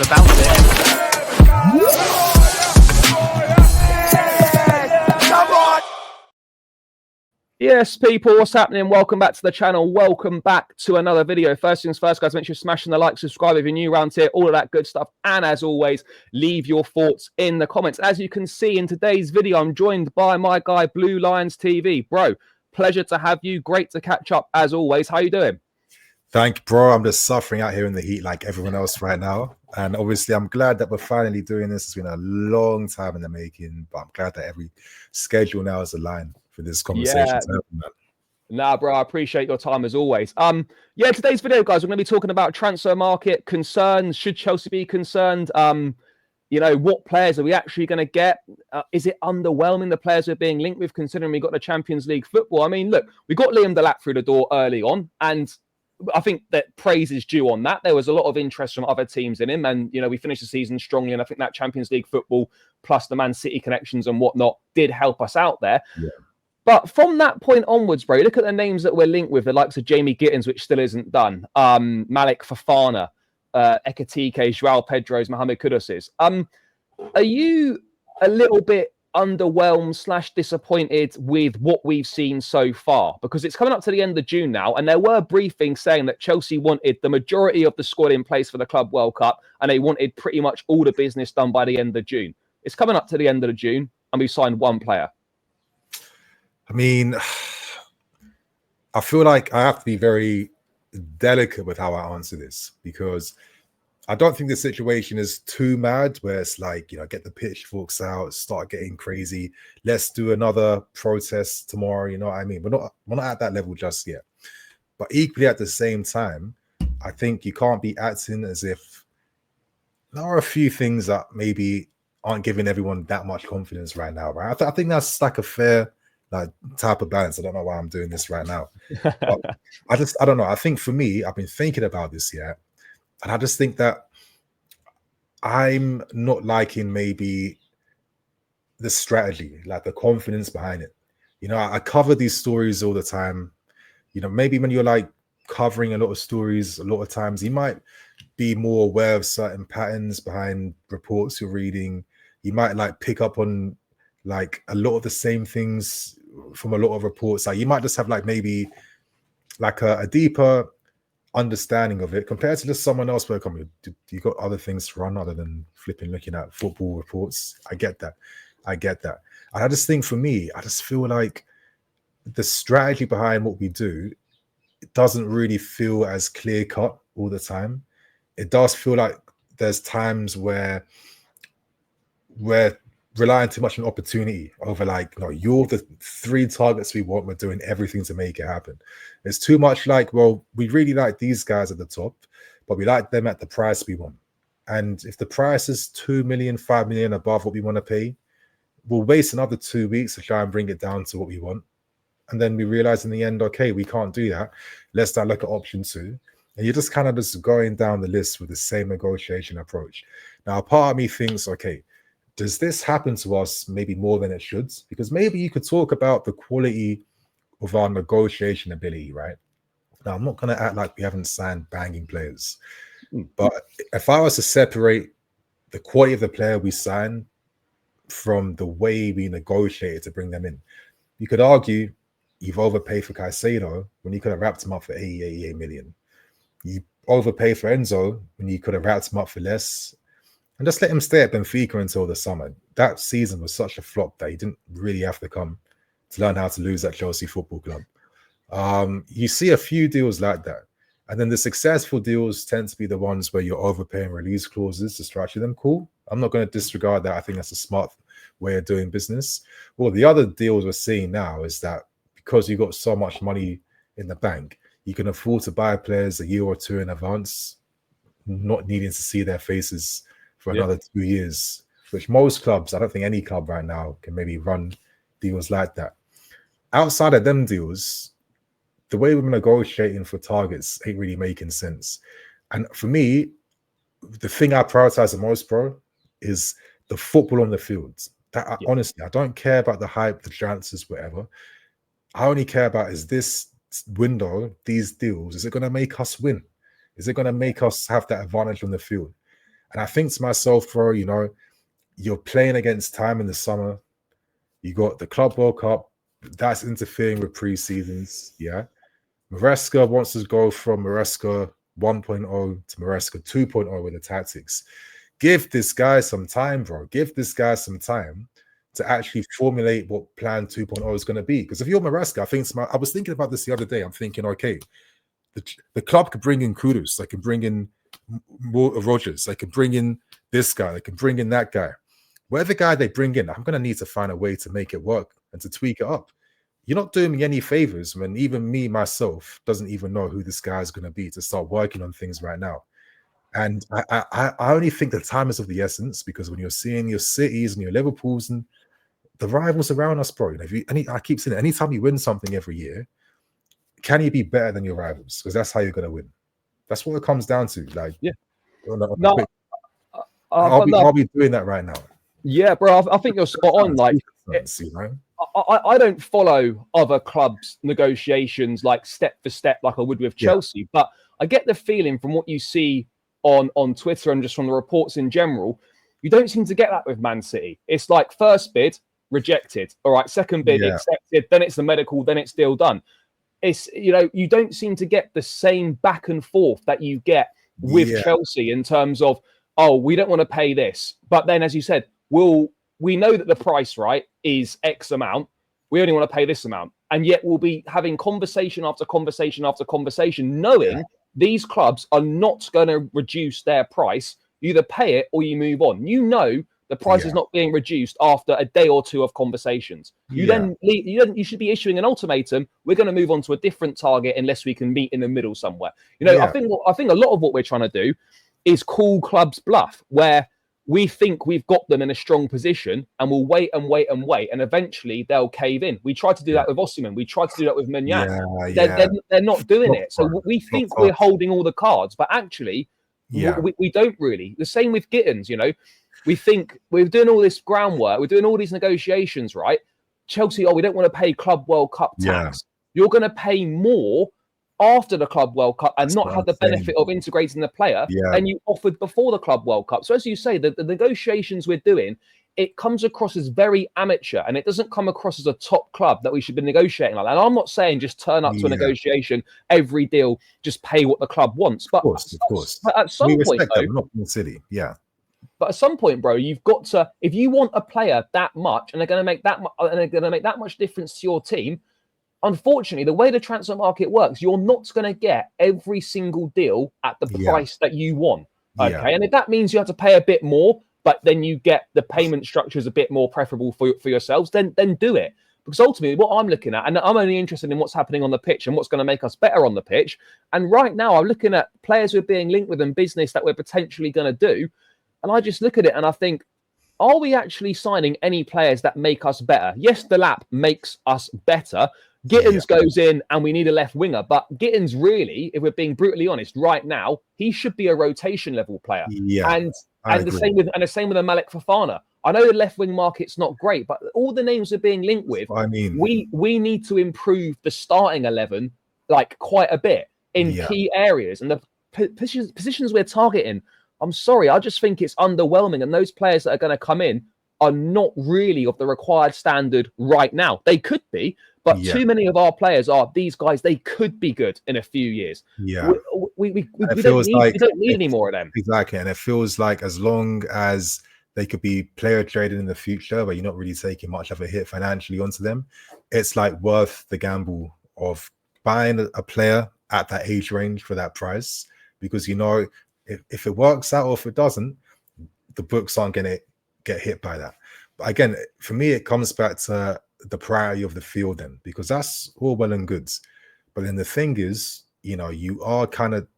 Never bounce it. Yes, people, what's happening? Welcome back to the channel. Welcome back to another video. First things first, guys, make sure you're smashing the like, subscribe if you're new around here, all of that good stuff. And as always, leave your thoughts in the comments. As you can see in today's video, I'm joined by my guy, Blue Lions TV. Bro, pleasure to have you. Great to catch up as always. How you doing? Thank you, bro. I'm just suffering out here in the heat like everyone else right now. And obviously, I'm glad that we're finally doing this. It's been a long time in the making, but I'm glad that every schedule now is aligned for this conversation to happen, man. Nah, bro, I appreciate your time as always. Yeah, today's video, guys, we're going to be talking about transfer market concerns. Should Chelsea be concerned? You know, what players are we actually going to get? Is it underwhelming, the players we're being linked with, considering we got the Champions League football? I mean, look, we got Liam Delap through the door early on, and I think that praise is due on that. There was a lot of interest from other teams in him, and, you know, we finished the season strongly, and I think that Champions League football plus the Man City connections and whatnot did help us out there. Yeah. But from that point onwards, bro, look at the names that we're linked with, the likes of Jamie Gittins, which still isn't done, Malik Fofana, Ekatike, Joao Pedro's, Mohamed Kudus's. Are you a little bit underwhelmed / disappointed with what we've seen so far? Because it's coming up to the end of June now, and there were briefings saying that Chelsea wanted the majority of the squad in place for the Club World Cup, and they wanted pretty much all the business done by the end of June. It's coming up to the end of June, and we've signed one player. I mean, I feel like I have to be very delicate with how I answer this, because I don't think the situation is too mad where it's like, you know, get the pitchforks out, start getting crazy. Let's do another protest tomorrow. You know what I mean? We're not at that level just yet. But equally at the same time, I think you can't be acting as if there are a few things that maybe aren't giving everyone that much confidence right now. Right? I think that's like a fair type of balance. I don't know why I'm doing this right now. But I don't know. I think for me, I've been thinking about this yet. And I just think that I'm not liking maybe the strategy, like the confidence behind it. You know, I cover these stories all the time. You know, maybe when you're like covering a lot of stories, a lot of times you might be more aware of certain patterns behind reports you're reading. You might like pick up on like a lot of the same things from a lot of reports. Like you might just have like maybe like a deeper understanding of it compared to just someone else where you got other things to run other than looking at football reports. I get that. And I just think for me, I just feel like the strategy behind what we do, it doesn't really feel as clear cut all the time. It does feel like there's times where we're relying too much on opportunity over like, no, you're the 3 targets we want. We're doing everything to make it happen. It's too much like, well, we really like these guys at the top, but we like them at the price we want. And if the price is 2 million, 5 million above what we want to pay, we'll waste another 2 weeks to try and bring it down to what we want. And then we realize in the end, okay, we can't do that. Let's start look at option 2. And you're just kind of just going down the list with the same negotiation approach. Now, a part of me thinks, okay, does this happen to us maybe more than it should? Because maybe you could talk about the quality of our negotiation ability, right? Now, I'm not going to act like we haven't signed banging players. But if I was to separate the quality of the player we sign from the way we negotiated to bring them in, you could argue you've overpaid for Caicedo when you could have wrapped him up for 88 million. You overpaid for Enzo when you could have wrapped him up for less. And just let him stay at Benfica until the summer. That season was such a flop that he didn't really have to come to learn how to lose at Chelsea Football Club. You see a few deals like that. And then the successful deals tend to be the ones where you're overpaying release clauses to structure them. Cool. I'm not going to disregard that. I think that's a smart way of doing business. Well, the other deals we're seeing now is that because you've got so much money in the bank, you can afford to buy players a year or 2 in advance, not needing to see their faces for another 2 years, which most clubs, I don't think any club right now can maybe run deals like that. Outside of them deals, the way we're negotiating for targets ain't really making sense. And for me, the thing I prioritize the most, bro, is the football on the field. Honestly, I don't care about the hype, the chances, whatever. I only care about is this window, these deals, is it going to make us win? Is it going to make us have that advantage on the field? And I think to myself, bro, you know, you're playing against time in the summer. You got the Club World Cup. That's interfering with pre-seasons. Yeah. Maresca wants to go from Maresca 1.0 to Maresca 2.0 with the tactics. Give this guy some time, bro. Give this guy some time to actually formulate what plan 2.0 is going to be. Because if you're Maresca, I was thinking about this the other day. I'm thinking, okay, the club could bring in Kudus. They can bring in Rogers. They can bring in this guy. They can bring in that guy. Whatever guy they bring in, I'm going to need to find a way to make it work and to tweak it up. You're not doing me any favors when even me, myself, doesn't even know who this guy is going to be to start working on things right now. And I only think the time is of the essence, because when you're seeing your cities and your Liverpools and the rivals around us, bro, I keep saying it, anytime you win something every year, can you be better than your rivals? Because that's how you're going to win. That's what it comes down to. Like, Yeah. No, I'll be doing that right now. Yeah, bro, I think you're spot on. Like, you know? I don't follow other clubs' negotiations like step for step like I would with Chelsea, but I get the feeling from what you see on Twitter and just from the reports in general, you don't seem to get that with Man City. It's like first bid, rejected. All right, second bid, accepted. Then it's the medical, then it's deal done. It's, you know, you don't seem to get the same back and forth that you get with Chelsea in terms of, oh, we don't want to pay this. But then, as you said, we know that the price, right, is X amount. We only want to pay this amount. And yet we'll be having conversation after conversation after conversation, knowing these clubs are not going to reduce their price. You either pay it or you move on. You know the price is not being reduced after a day or two of conversations. You should be issuing an ultimatum. We're going to move on to a different target unless we can meet in the middle somewhere. You know, I think a lot of what we're trying to do is call clubs bluff, where we think we've got them in a strong position and we'll wait and wait and wait, and eventually they'll cave in. We tried to do that with Osimhen. We tried to do that with Meunier. They're not doing it. So we think we're holding all the cards, but actually we don't really. The same with Gittins, you know. We think we're doing all this groundwork. We're doing all these negotiations, right? Chelsea, we don't want to pay Club World Cup tax. You're going to pay more after the Club World Cup and not have the benefit of integrating the player than you offered before the Club World Cup. So as you say, the negotiations we're doing, it comes across as very amateur, and it doesn't come across as a top club that we should be negotiating like that. And I'm not saying just turn up to a negotiation, every deal, just pay what the club wants. But of course. But at some point, though, not in the city. But at some point, bro, you've got to, if you want a player that much and they're going to make that much difference to your team, unfortunately, the way the transfer market works, you're not going to get every single deal at the price that you want. Okay. And if that means you have to pay a bit more, but then you get the payment structures a bit more preferable for yourselves, then do it. Because ultimately, what I'm looking at, and I'm only interested in what's happening on the pitch and what's going to make us better on the pitch. And right now, I'm looking at players we're being linked with and business that we're potentially going to do. And I just look at it and I think, are we actually signing any players that make us better? Yes, the lap makes us better. Gittins goes in and we need a left winger. But Gittins really, if we're being brutally honest, right now, he should be a rotation level player. And the same with a Malik Fofana. I know the left wing market's not great, but all the names we're being linked with, we need to improve the starting 11 like quite a bit in key areas. And the positions we're targeting, I'm sorry, I just think it's underwhelming. And those players that are going to come in are not really of the required standard right now. They could be, but too many of our players are these guys. They could be good in a few years. We don't need any more of them. Exactly. And it feels like as long as they could be player traded in the future, but you're not really taking much of a hit financially onto them, it's like worth the gamble of buying a player at that age range for that price, because you know, if it works out or if it doesn't, the books aren't going to get hit by that. But again, for me, it comes back to the priority of the field then, because that's all well and good. But then the thing is, you know, you are kind of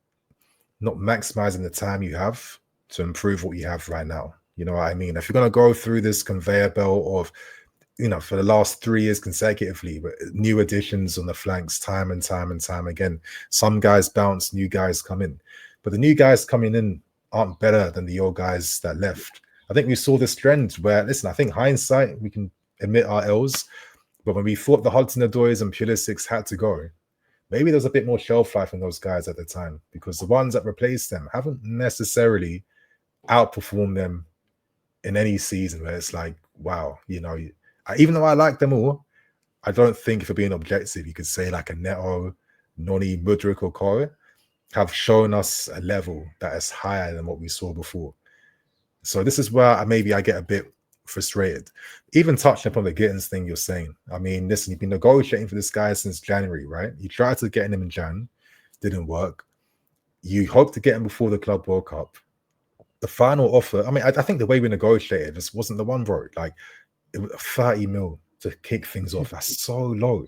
not maximizing the time you have to improve what you have right now. You know what I mean? If you're going to go through this conveyor belt of, you know, for the last 3 years consecutively, but new additions on the flanks time and time and time again, some guys bounce, new guys come in. But the new guys coming in aren't better than the old guys that left. I think we saw this trend where, listen, I think hindsight, we can admit our L's, but when we thought the Hudson-Odois and Pulisic had to go, maybe there's a bit more shelf life in those guys at the time, because the ones that replaced them haven't necessarily outperform them in any season where it's like, wow, even though I like them all, I don't think if we're being objective, you could say like a Neto, Noni, Mudryk, or Kore have shown us a level that is higher than what we saw before. So this is where I get a bit frustrated. Even touching upon the Gittins thing you're saying. I mean, listen, you've been negotiating for this guy since January, right? You tried to get him in Jan, didn't work. You hope to get him before the Club World Cup. The final offer, I mean, I think the way we negotiated this wasn't the one, bro. Like, it was 30 mil to kick things off. That's so low.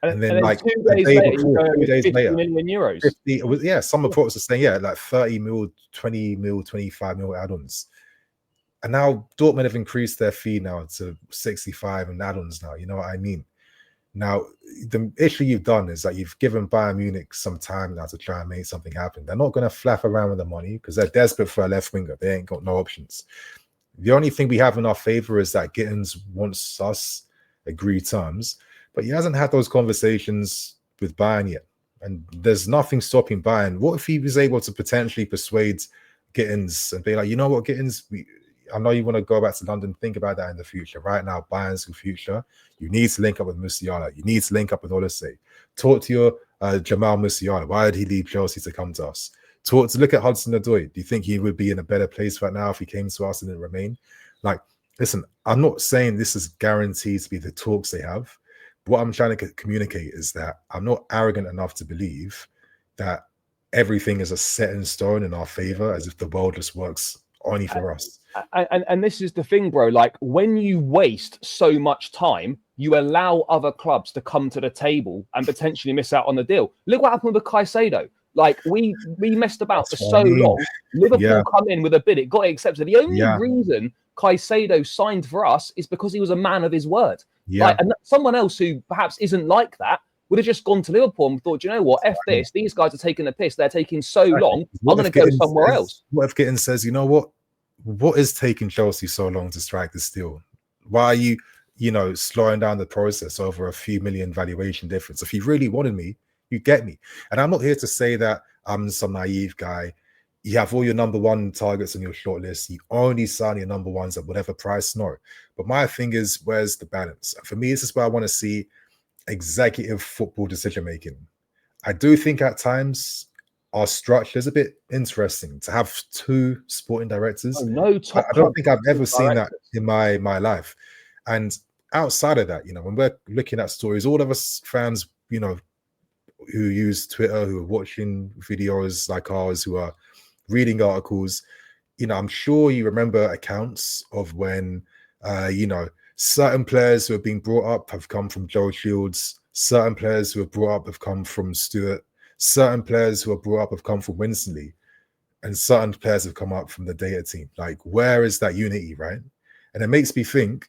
And then like 2 days later, before, 2 days 50 later, million euros. 50, it was, some reports are saying, like 30 mil, 20 mil, 25 mil add-ons. And now Dortmund have increased their fee now to 65 and add-ons now. You know what I mean? Now, the issue you've done is that you've given Bayern Munich some time now to try and make something happen. They're not going to flap around with the money because they're desperate for a left winger. They ain't got no options. The only thing we have in our favor is that Gittins wants us agreed terms, but he hasn't had those conversations with Bayern yet. And there's nothing stopping Bayern. What if he was able to potentially persuade Gittins and be like, you know what, Gittins, I know you want to go back to London. Think about that in the future. Right now, Bayern's the future. You need to link up with Musiala. You need to link up with Olise. Talk to your Jamal Musiala. Why did he leave Chelsea to come to us? Look at Hudson-Odoi. Do you think he would be in a better place right now if he came to us and didn't remain? Like, listen, I'm not saying this is guaranteed to be the talks they have. What I'm trying to communicate is that I'm not arrogant enough to believe that everything is a set in stone in our favor, as if the world just works only for us. And this is the thing, bro. Like, when you waste so much time, you allow other clubs to come to the table and potentially miss out on the deal. Look what happened with Caicedo. Like, we messed about for so long. Liverpool come in with a bid. It got accepted. The only reason Caicedo signed for us is because he was a man of his word. Like, and someone else who perhaps isn't like that would have just gone to Liverpool and thought, you know what, F this. These guys are taking the piss. They're taking so long. I'm going to go somewhere else. What if Gittins says, you know what is taking Chelsea so long to strike this deal? Why are you, slowing down the process over a few million valuation difference? If you really wanted me, you get me. And I'm not here to say that I'm some naive guy. You have all your number one targets on your shortlist. You only sign your number ones at whatever price. No. But my thing is, where's the balance? And for me, this is where I want to see executive football decision making. I do think at times our structure is a bit interesting to have two sporting directors. I don't think I've ever seen that in my life. And outside of that, when we're looking at stories, all of us fans, who use Twitter, who are watching videos like ours, who are reading articles, I'm sure you remember accounts of when, certain players who have been brought up have come from Joe Shields, certain players who are brought up have come from Stewart, certain players who are brought up have come from Winsley, and certain players have come up from the data team. Like, where is that unity, right? And it makes me think,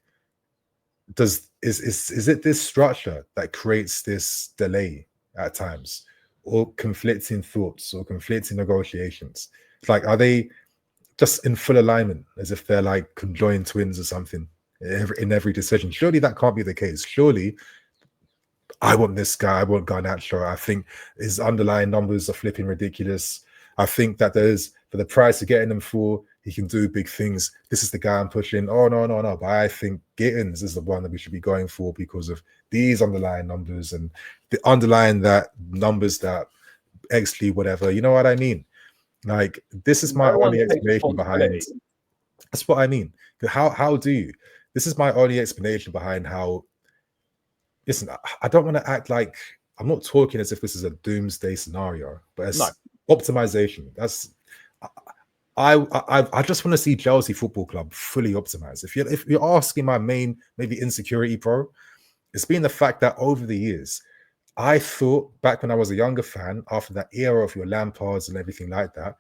is it this structure that creates this delay at times, or conflicting thoughts or conflicting negotiations? It's like, are they just in full alignment, as if they're like conjoined twins or something in every decision? Surely that can't be the case. Surely I want this guy, I want Garnacho. I think his underlying numbers are flipping ridiculous. I think that for the price of getting him for, he can do big things. This is the guy I'm pushing. Oh, no. But I think Gittins is the one that we should be going for because of these underlying numbers and the underlying that numbers that XG, whatever. You know what I mean? Like, this is my only explanation behind. That's what I mean. How do you? This is my only explanation behind how. Listen, I don't want to act like I'm not talking as if this is a doomsday scenario, but it's optimization. That's. I just want to see Chelsea Football Club fully optimized. If you're asking my main maybe insecurity, pro, it's been the fact that over the years, I thought back when I was a younger fan, after that era of your Lampards and everything like that,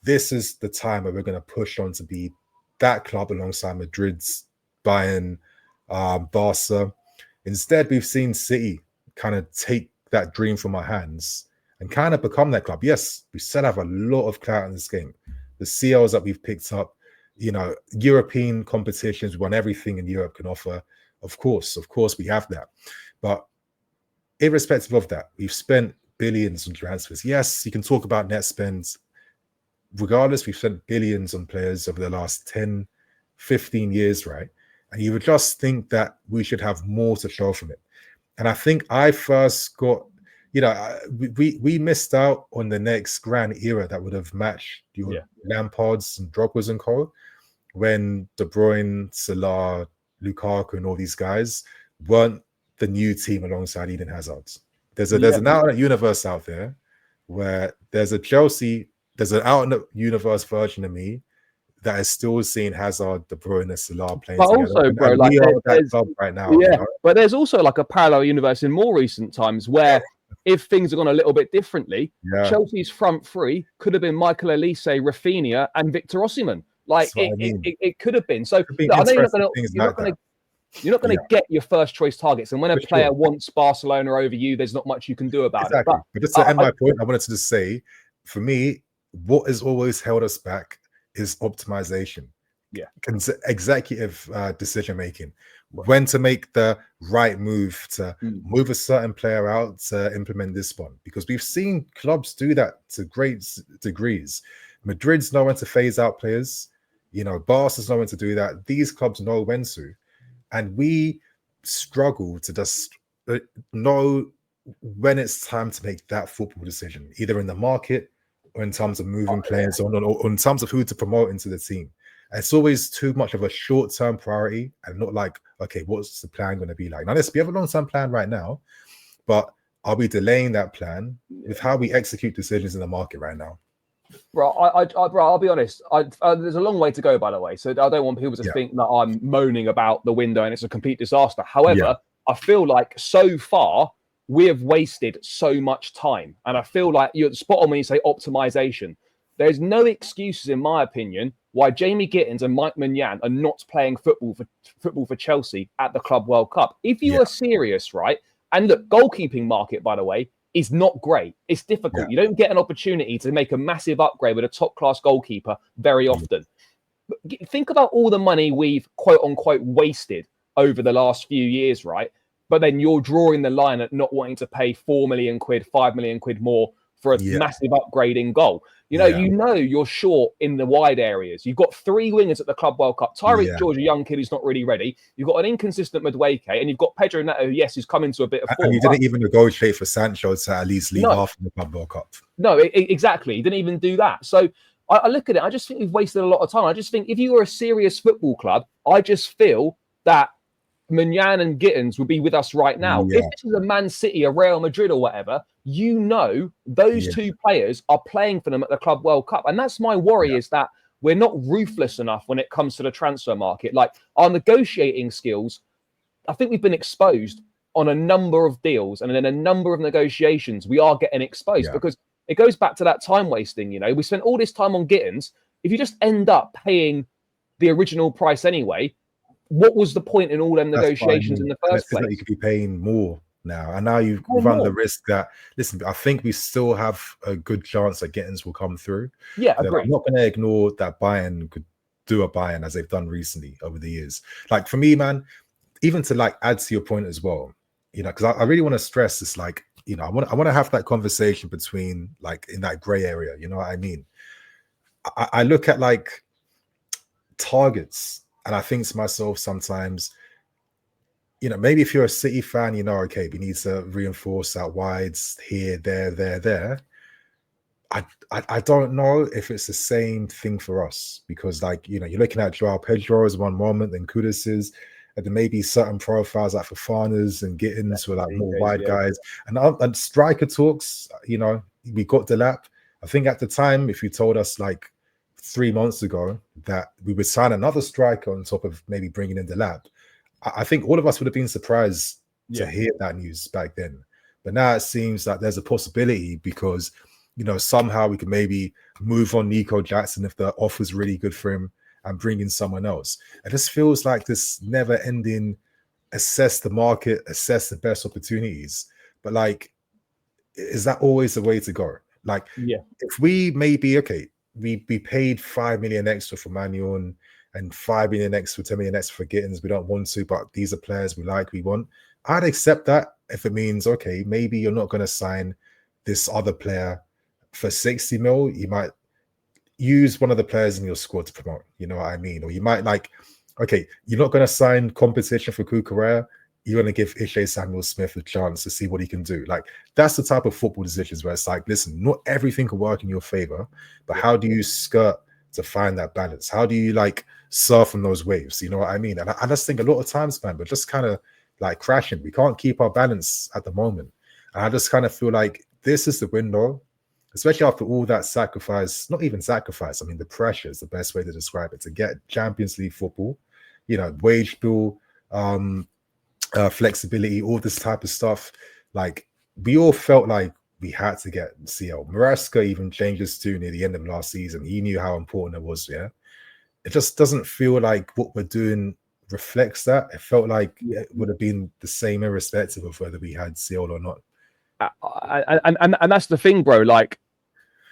this is the time where we're going to push on to be that club alongside Madrid's, Bayern, Barca. Instead, we've seen City kind of take that dream from our hands and kind of become that club. Yes, we still have a lot of clout in this game. The CLs that we've picked up, European competitions, we won everything in Europe can offer. Of course, we have that. But irrespective of that, we've spent billions on transfers. Yes, you can talk about net spends. regardless, we've spent billions on players over the last 10, 15 years, right? And you would just think that we should have more to show from it. And I think I first got, we missed out on the next grand era that would have matched your Lampards and Drogba's and co. When De Bruyne, Salah, Lukaku, and all these guys weren't the new team alongside Eden Hazard. There's an out universe out there where there's an out universe version of me that is still seeing Hazard, De Bruyne, and Salah playing but together. Also, bro, we are that club right now. But there's also like a parallel universe in more recent times where if things have gone a little bit differently, Chelsea's front three could have been Michael Elise, Rafinha, and Victor Osimhen. Like it could have been. So I know you're not going to get your first choice targets, and when a player wants Barcelona over you, there's not much you can do about it. But just to end my point, I wanted to just say, for me, what has always held us back is optimization. Executive decision making. When to make the right move to move a certain player out to implement this one, because we've seen clubs do that to great degrees. Madrid's know when to phase out players. Barca's know when to do that. These clubs know when to. And we struggle to just know when it's time to make that football decision, either in the market or in terms of moving players on, or in terms of who to promote into the team. And it's always too much of a short-term priority and not like, okay, what's the plan going to be like? Now, we have a long-term plan right now, but are we delaying that plan with how we execute decisions in the market right now? Bro, I'll be honest. There's a long way to go, by the way. So I don't want people to think that I'm moaning about the window and it's a complete disaster. However, I feel like so far we have wasted so much time, and I feel like you're spot on when you say optimization. There's no excuses, in my opinion, why Jamie Gittins and Mike Maignan are not playing football for Chelsea at the Club World Cup. If you are serious, right? And look, goalkeeping market, by the way, is not great. It's difficult. You don't get an opportunity to make a massive upgrade with a top-class goalkeeper very often. Think about all the money we've, quote-unquote, wasted over the last few years, right? But then you're drawing the line at not wanting to pay 4 million quid, 5 million quid more for a massive upgrade in goal. You're short in the wide areas. You've got 3 wingers at the Club World Cup. Tyreek George, a young kid who's not really ready. You've got an inconsistent Madueke, and you've got Pedro Neto, who's come into a bit of form. And you didn't even negotiate for Sancho to at least leave off in the Club World Cup. No, exactly. He didn't even do that. So I look at it, I just think we've wasted a lot of time. I just think if you were a serious football club, I just feel that Maignan and Gittins would be with us right now. If this is a Man City, a Real Madrid or whatever, those 2 players are playing for them at the Club World Cup. And that's my worry, is that we're not ruthless enough when it comes to the transfer market. Like our negotiating skills, I think we've been exposed on a number of deals, and in a number of negotiations, we are getting exposed because it goes back to that time wasting. We spent all this time on Gittins. If you just end up paying the original price anyway, what was the point in all them negotiations in the first place? You could be paying more now, and now you run the risk that, listen, I think we still have a good chance that Gittins will come through. Yeah, agreed. I'm not going to ignore that Bayern could do a Bayern as they've done recently over the years. Like for me, man, even to like add to your point as well, because I really want to stress this, like, I want to have that conversation between like in that gray area. You know what I mean? I look at like targets. And I think to myself sometimes, maybe if you're a City fan, okay, we need to reinforce out wides here, there. I don't know if it's the same thing for us, because like, you're looking at Joao Pedro as one moment, then Kudus is, and then maybe certain profiles like Fofana's and Gittins were like more wide guys. And striker talks, we got the lap. I think at the time, if you told us like 3 months ago that we would sign another striker on top of maybe bringing in the lap, I think all of us would have been surprised to hear that news back then. But now it seems like there's a possibility because, somehow we could maybe move on Nico Jackson if the offer's really good for him and bring in someone else. It just feels like this never-ending assess the market, assess the best opportunities. But like, is that always the way to go? Like, if we maybe, we paid 5 million extra for Maignan and 5 million extra, 10 million extra for Gittins. We don't want to, but these are players we like, we want. I'd accept that if it means, okay, maybe you're not going to sign this other player for 60 mil. You might, use one of the players in your squad to promote. You know what I mean? Or you might like, okay, you're not going to sign competition for Kukurea. You're going to give Ishe Samuel-Smith a chance to see what he can do. Like, that's the type of football decisions where it's like, listen, not everything can work in your favor, but how do you skirt to find that balance? How do you like surf on those waves? You know what I mean? And I just think a lot of times, man, we're just kind of like crashing. We can't keep our balance at the moment. And I just kind of feel like this is the window, especially after all that sacrifice, not even sacrifice. I mean, the pressure is the best way to describe it, to get Champions League football, you know, wage bill, flexibility, all this type of stuff. Like, we all felt like we had to get CL. Maresca even changed his tune near the end of last season. He knew how important it was. Yeah, it just doesn't feel like what we're doing reflects that. It felt like it would have been the same irrespective of whether we had CL or not. And that's the thing, bro. Like,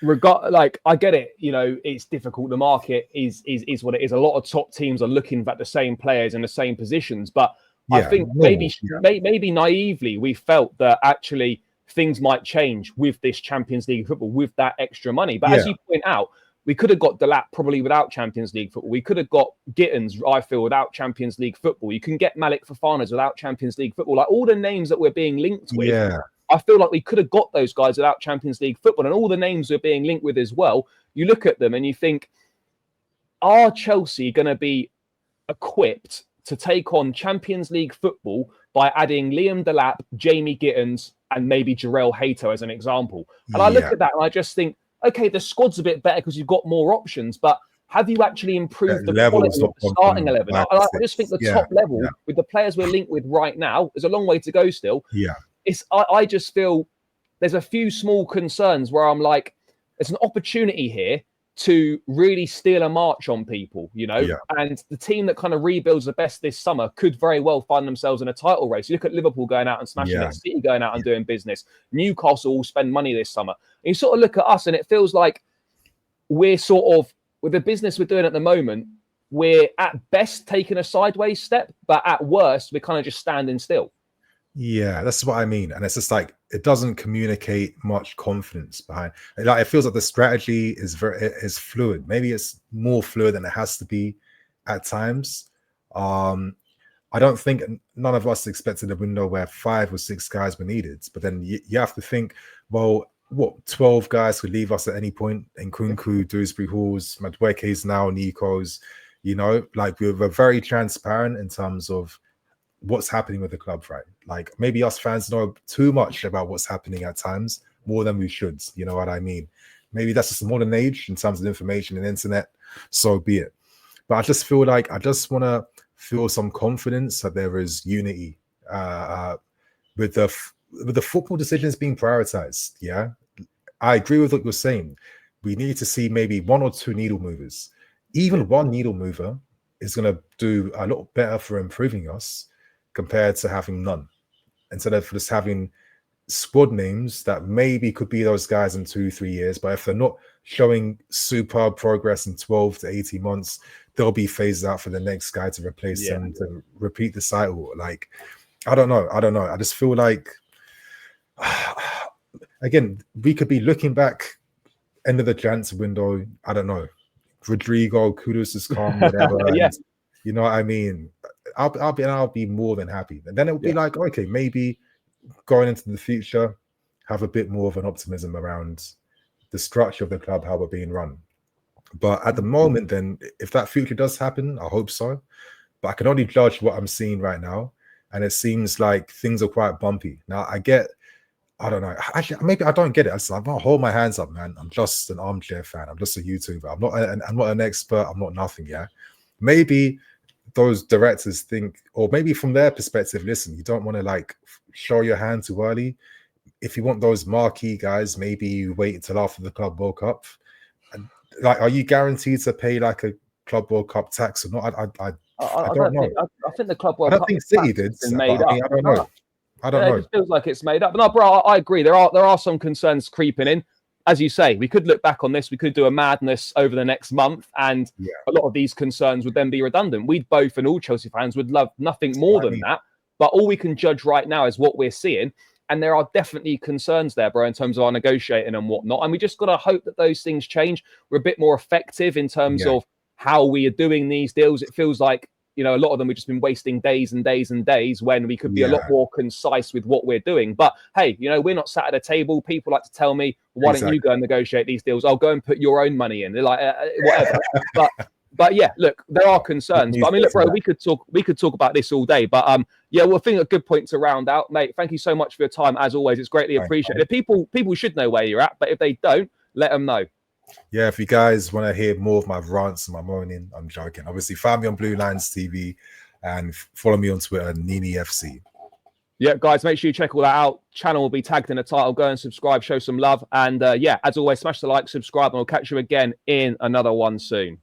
I get it. You know, it's difficult. The market is what it is. A lot of top teams are looking at the same players in the same positions, but I think maybe naively we felt that actually things might change with this Champions League football, with that extra money. But as you point out, we could have got Delap probably without Champions League football. We could have got Gittins, I feel, without Champions League football. You can get Malik Fofanas without Champions League football. Like, all the names that we're being linked with, I feel like we could have got those guys without Champions League football. And all the names we're being linked with as well, you look at them and you think, are Chelsea going to be equipped to take on Champions League football by adding Liam Delap, Jamie Gittins, and maybe Jarrell Hato as an example? And I look at that and I just think, okay, the squad's a bit better because you've got more options, but have you actually improved the quality of the starting 11? I just think the top level with the players we're linked with right now, there's a long way to go still. I just feel there's a few small concerns where I'm like, there's an opportunity here to really steal a march on people, you know, and the team that kind of rebuilds the best this summer could very well find themselves in a title race. You look at Liverpool going out and smashing it, City going out and doing business, Newcastle will spend money this summer. And you sort of look at us and it feels like we're sort of, with the business we're doing at the moment, we're at best taking a sideways step, but at worst, we're kind of just standing still. Yeah, that's what I mean. And it's just like, it doesn't communicate much confidence behind. Like, it feels like the strategy is fluid. Maybe it's more fluid than it has to be at times. I don't think none of us expected a window where 5 or 6 guys were needed. But then you have to think, well, what, 12 guys could leave us at any point? Nkunku, Dewsbury Halls, Madueke's now, Nico's, you know, like, we were very transparent in terms of what's happening with the club, right? Like, maybe us fans know too much about what's happening at times, more than we should. You know what I mean? Maybe that's just a modern age in terms of information and internet. So be it. But I just feel like I just want to feel some confidence that there is unity with the football decisions being prioritized. Yeah, I agree with what you're saying. We need to see maybe 1 or 2 needle movers. Even one needle mover is going to do a lot better for improving us compared to having none. Instead of just having squad names that maybe could be those guys in 2-3 years, but if they're not showing superb progress in 12 to 18 months, they'll be phased out for the next guy to replace them, to repeat the cycle. Like, I don't know. I just feel like, again, we could be looking back end of the transfer window. I don't know. Rodrigo, Kudus has come, whatever. And, you know what I mean? I'll be more than happy. And then it'll be like, okay, maybe going into the future, have a bit more of an optimism around the structure of the club, how we're being run. But at the moment, then, if that future does happen, I hope so. But I can only judge what I'm seeing right now. And it seems like things are quite bumpy. Now, I don't know. Actually, maybe I don't get it. I'm not hold my hands up, man. I'm just an armchair fan. I'm just a YouTuber. I'm not an expert. I'm not nothing. Yeah. Maybe those directors think, or maybe from their perspective, listen, you don't want to like show your hand too early. If you want those marquee guys, maybe you wait until after the Club World Cup. And, like, are you guaranteed to pay like a Club World Cup tax or not? I don't know. I think the Club World Cup. I don't think City did. Made up. I don't know. I don't know. It just feels like it's made up. But no, bro, I agree. There are some concerns creeping in. As you say, we could look back on this. We could do a madness over the next month, and a lot of these concerns would then be redundant. We'd both, and all Chelsea fans, would love nothing more than that. But all we can judge right now is what we're seeing. And there are definitely concerns there, bro, in terms of our negotiating and whatnot. And we just got to hope that those things change. We're a bit more effective in terms of how we are doing these deals. It feels like, you know, a lot of them we've just been wasting days and days and days when we could be a lot more concise with what we're doing. But hey, you know, we're not sat at a table. People like to tell me, why don't you go and negotiate these deals? I'll go and put your own money in. They're like, whatever. But yeah, look, there are concerns. But I mean, look, bro, we could talk about this all day. But yeah, well, I think a good point to round out, mate. Thank you so much for your time, as always. It's greatly appreciated. People should know where you're at, but if they don't, let them know. Yeah, if you guys want to hear more of my rants and my moaning, I'm joking. Obviously, find me on Blue Lines TV and follow me on Twitter, NiniFC. Yeah, guys, make sure you check all that out. Channel will be tagged in the title. Go and subscribe, show some love. And yeah, as always, smash the like, subscribe, and we'll catch you again in another one soon.